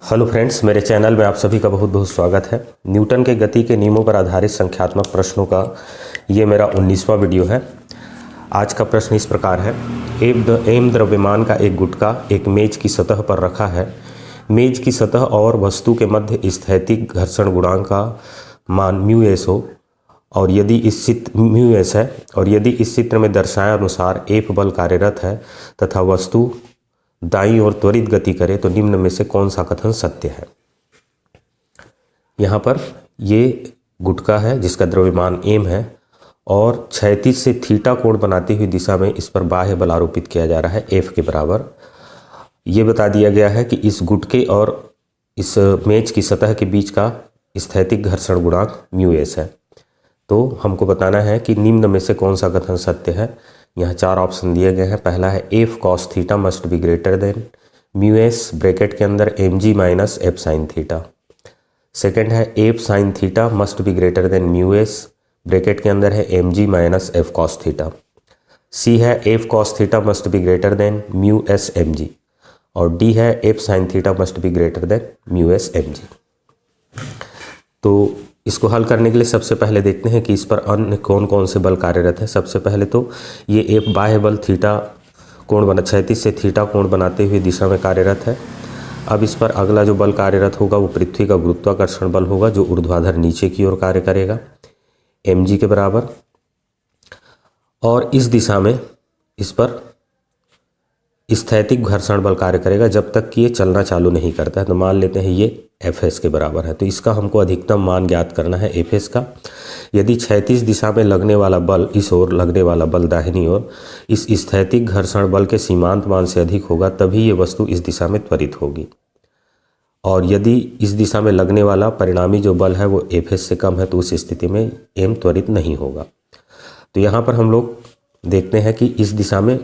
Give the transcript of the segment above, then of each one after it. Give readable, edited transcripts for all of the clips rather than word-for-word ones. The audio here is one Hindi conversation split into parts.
हेलो फ्रेंड्स, मेरे चैनल में आप सभी का बहुत बहुत स्वागत है। न्यूटन के गति के नियमों पर आधारित संख्यात्मक प्रश्नों का ये मेरा 19वां वीडियो है। आज का प्रश्न इस प्रकार है। एम द्रव्यमान का एक गुटका एक मेज की सतह पर रखा है। मेज की सतह और वस्तु के मध्य स्थैतिक घर्षण गुणांक का मान म्यू एस हो और यदि इस चित्र म्यू एस है और यदि इस चित्र में दर्शाए अनुसार एफ बल कार्यरत है तथा वस्तु दाईं ओर त्वरित गति करे तो निम्न में से कौन सा कथन सत्य है। यहाँ पर ये गुटका है जिसका द्रव्यमान एम है और क्षैतिज से थीटा कोण बनाती हुई दिशा में इस पर बाह्य बल आरोपित किया जा रहा है एफ के बराबर। ये बता दिया गया है कि इस गुटके और इस मेज की सतह के बीच का स्थैतिक घर्षण गुणांक म्यू एस है। तो हमको बताना है कि निम्न में से कौन सा कथन सत्य है। यहाँ 4 ऑप्शन दिए गए हैं। पहला है F cos theta must be greater than mu S bracket के अंदर M G minus F sine theta. Second है F sine theta must be greater than mu S bracket के अंदर है M G minus F cos theta. C है F cos theta must be greater than mu S M G और डी है F sine theta must be greater than mu S M जी। तो इसको हल करने के लिए सबसे पहले देखते हैं कि इस पर अन्य कौन कौन से बल कार्यरत हैं। सबसे पहले तो ये एक बाह्य बल थीटा कोण क्षैतिज से थीटा कोण बनाते हुए दिशा में कार्यरत है। अब इस पर अगला जो बल कार्यरत होगा वो पृथ्वी का गुरुत्वाकर्षण बल होगा जो ऊर्ध्वाधर नीचे की ओर कार्य करेगा mg के बराबर। और इस दिशा में इस पर स्थैतिक घर्षण बल कार्य करेगा जब तक कि ये चलना चालू नहीं करता है। तो मान लेते हैं ये एफ एस के बराबर है। तो इसका हमको अधिकतम मान ज्ञात करना है एफ एस का। यदि क्षैतिज दिशा में लगने वाला बल इस ओर लगने वाला बल दाहिनी ओर इस स्थैतिक घर्षण बल के सीमांत मान से अधिक होगा तभी ये वस्तु इस दिशा में त्वरित होगी। और यदि इस दिशा में लगने वाला परिणामी जो बल है वो एफ एस से कम है तो उस स्थिति में एम त्वरित नहीं होगा। तो यहाँ पर हम लोग देखते हैं कि इस दिशा में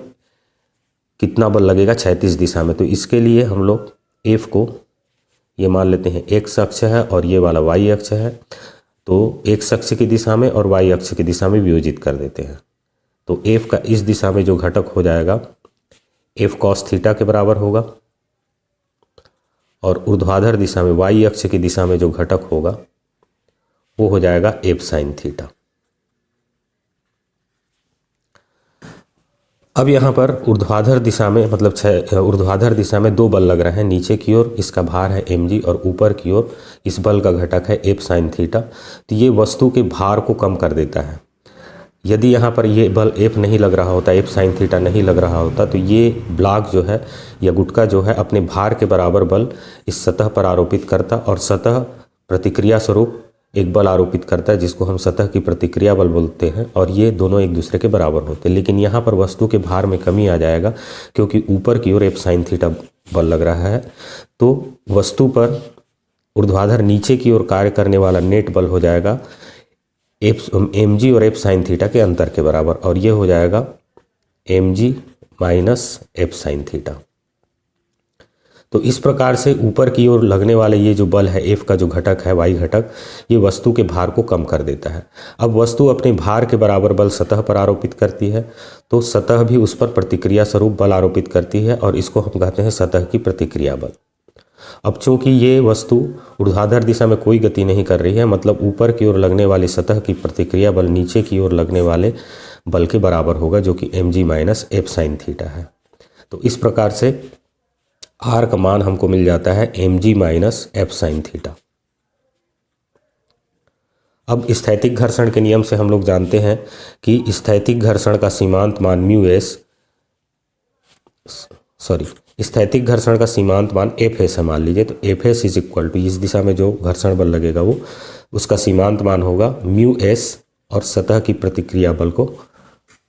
कितना बल लगेगा क्षैतिज दिशा में। तो इसके लिए हम लोग एफ को ये मान लेते हैं एक्स अक्ष है और ये वाला वाई अक्ष है। तो एक्स अक्ष की दिशा में और वाई अक्ष की दिशा में वियोजित कर देते हैं। तो एफ का इस दिशा में जो घटक हो जाएगा एफ कॉस थीटा के बराबर होगा और ऊर्ध्वाधर दिशा में वाई अक्ष की दिशा में जो घटक होगा वो हो जाएगा एफ साइन थीटा। अब यहाँ पर ऊर्ध्वाधर दिशा में ऊर्ध्वाधर दिशा में 2 बल लग रहे हैं। नीचे की ओर इसका भार है mg और ऊपर की ओर इस बल का घटक है एफ साइन थीटा। तो ये वस्तु के भार को कम कर देता है। यदि यहाँ पर ये बल एफ नहीं लग रहा होता, एफ साइन थीटा नहीं लग रहा होता तो ये ब्लॉक जो है या गुटका जो है अपने भार के बराबर बल इस सतह पर आरोपित करता और सतह प्रतिक्रिया स्वरूप एक बल आरोपित करता है जिसको हम सतह की प्रतिक्रिया बल बोलते हैं और ये दोनों एक दूसरे के बराबर होते हैं। लेकिन यहाँ पर वस्तु के भार में कमी आ जाएगा क्योंकि ऊपर की ओर एफ साइन थीटा बल लग रहा है। तो वस्तु पर ऊर्ध्वाधर नीचे की ओर कार्य करने वाला नेट बल हो जाएगा एम जी और एफ साइन थीटा के अंतर के बराबर और ये हो जाएगा M G minus F sine theta. तो इस प्रकार से ऊपर की ओर लगने वाले ये जो बल है एफ का जो घटक है वाई घटक ये वस्तु के भार को कम कर देता है। अब वस्तु अपने भार के बराबर बल सतह पर आरोपित करती है तो सतह भी उस पर प्रतिक्रिया स्वरूप बल आरोपित करती है और इसको हम कहते हैं सतह की प्रतिक्रिया बल। अब चूंकि ये वस्तु ऊर्ध्वाधर दिशा में कोई गति नहीं कर रही है मतलब ऊपर की ओर लगने वाली सतह की प्रतिक्रिया बल नीचे की ओर लगने वाले बल के बराबर होगा जो कि M G minus F sine theta है। तो इस प्रकार से आर का मान हमको मिल जाता है M G minus F sine theta. अब स्थैतिक घर्षण के नियम से हम लोग जानते हैं कि स्थैतिक घर्षण का सीमांत मान स्थैतिक घर्षण का सीमांत मान एफ एस है मान लीजिए। तो F S is equal to इस दिशा में जो घर्षण बल लगेगा वो उसका सीमांत मान होगा म्यू एस और सतह की प्रतिक्रिया बल को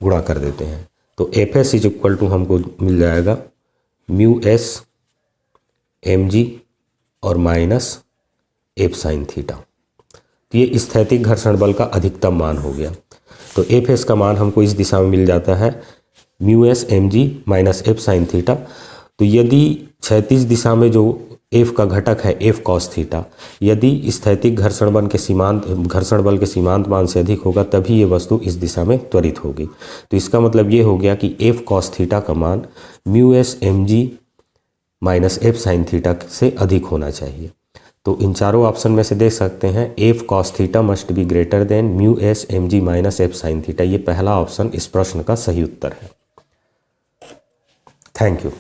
गुणा कर देते हैं। तो F S is equal to हमको मिल जाएगा म्यू एस एम जी और माइनस एफ साइन थीटा। तो ये स्थैतिक घर्षण बल का अधिकतम मान हो गया। तो एफ एस का मान हमको इस दिशा में मिल जाता है mu S M G minus F sine theta. तो यदि क्षैतिज दिशा में जो एफ का घटक है एफ कॉस थीटा यदि स्थैतिक घर्षण बल के सीमांत मान से अधिक होगा तभी ये वस्तु इस दिशा में त्वरित होगी। तो इसका मतलब ये हो गया कि एफ कॉस थीटा का मान mu S M G minus F sine theta से अधिक होना चाहिए। तो इन चारों ऑप्शन में से देख सकते हैं F cos theta must be greater than mu S M G minus F sine theta. ये पहला ऑप्शन इस प्रश्न का सही उत्तर है। Thank you.